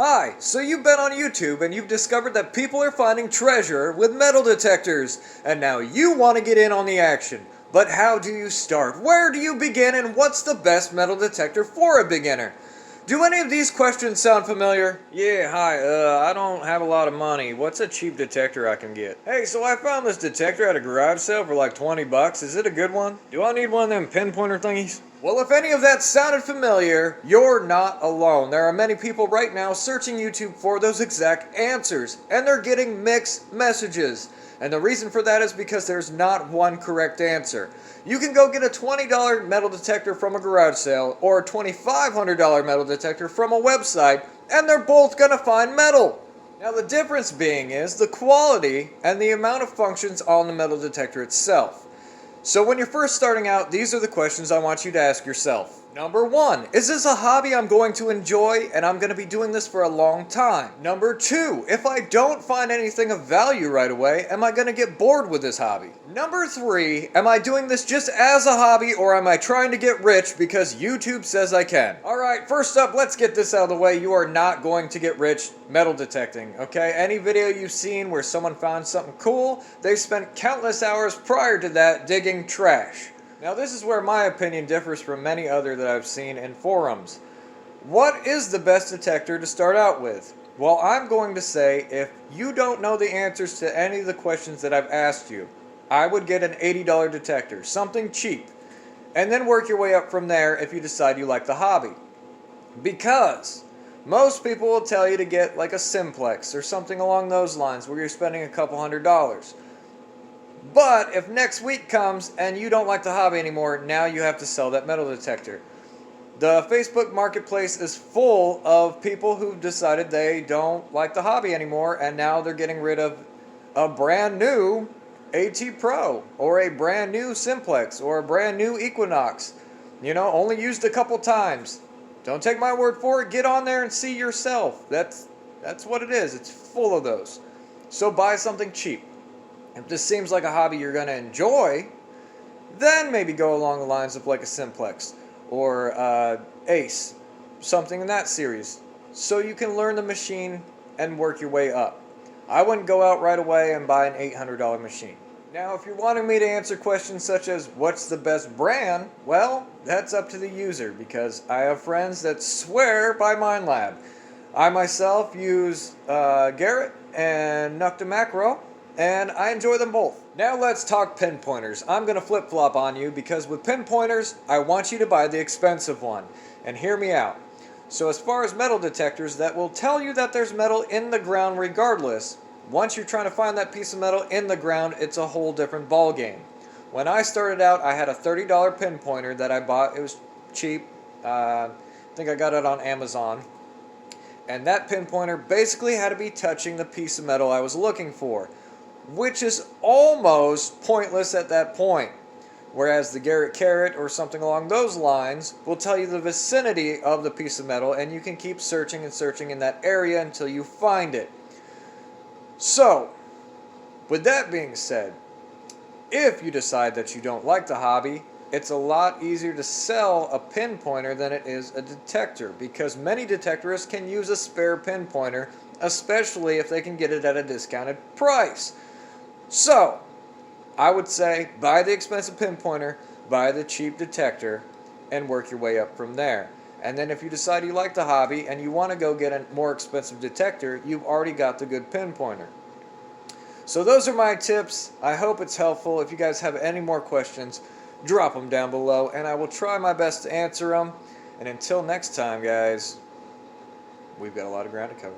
Hi, so you've been on YouTube and you've discovered that people are finding treasure with metal detectors, and now you want to get in on the action. But how do you start? Where do you begin, and what's the best metal detector for a beginner? Do any of these questions sound familiar? Yeah, hi, I don't have a lot of money. What's a cheap detector I can get? Hey, so I found this detector at a garage sale for like 20 bucks. Is it a good one? Do I need one of them pinpointer thingies? Well, if any of that sounded familiar, you're not alone. There are many people right now searching YouTube for those exact answers, and they're getting mixed messages. And the reason for that is because there's not one correct answer. You can go get a $20 metal detector from a garage sale or a $2,500 metal detector from a website, and they're both going to find metal. Now the difference being is the quality and the amount of functions on the metal detector itself. So when you're first starting out, these are the questions I want you to ask yourself. Number 1, is this a hobby I'm going to enjoy and I'm going to be doing this for a long time? Number 2, if I don't find anything of value right away, am I going to get bored with this hobby? Number 3, am I doing this just as a hobby or am I trying to get rich because YouTube says I can? Alright, first up, let's get this out of the way. You are not going to get rich metal detecting, okay? Any video you've seen where someone found something cool, they spent countless hours prior to that digging trash. Now this is where my opinion differs from many other that I've seen in forums. What is the best detector to start out with? Well, I'm going to say if you don't know the answers to any of the questions that I've asked you, I would get an $80 detector, something cheap, and then work your way up from there if you decide you like the hobby. Because most people will tell you to get like a simplex or something along those lines where you're spending a couple $100s. But if next week comes and you don't like the hobby anymore, now you have to sell that metal detector. The Facebook marketplace is full of people who've decided they don't like the hobby anymore, and now they're getting rid of a brand new AT Pro or a brand new simplex or a brand new Equinox. You know, only used a couple times. Don't take my word for it. Get on there and see yourself. That's what it is. It's full of those. So buy something cheap. If this seems like a hobby you're going to enjoy, then maybe go along the lines of like a simplex or Ace, something in that series, so you can learn the machine and work your way up. I wouldn't go out right away and buy an $800 machine. Now, if you're wanting me to answer questions such as what's the best brand, well, that's up to the user because I have friends that swear by MindLab. I myself use Garrett and Nukta Macro, and I enjoy them both. Now let's talk pinpointers. I'm going to flip-flop on you because with pinpointers, I want you to buy the expensive one. And hear me out. So as far as metal detectors that will tell you that there's metal in the ground regardless, once you're trying to find that piece of metal in the ground, it's a whole different ball game. When I started out, I had a $30 pinpointer that I bought. It was cheap. I think I got it on Amazon. And that pinpointer basically had to be touching the piece of metal I was looking for, which is almost pointless at that point. Whereas the Garrett Carrot or something along those lines will tell you the vicinity of the piece of metal, and you can keep searching and searching in that area until you find it. So, with that being said, if you decide that you don't like the hobby, it's a lot easier to sell a pinpointer than it is a detector, because many detectorists can use a spare pinpointer, especially if they can get it at a discounted price. So, I would say buy the expensive pinpointer, buy the cheap detector, and work your way up from there. And then if you decide you like the hobby and you want to go get a more expensive detector, you've already got the good pinpointer. So those are my tips. I hope it's helpful. If you guys have any more questions, drop them down below and I will try my best to answer them. And until next time, guys, we've got a lot of ground to cover.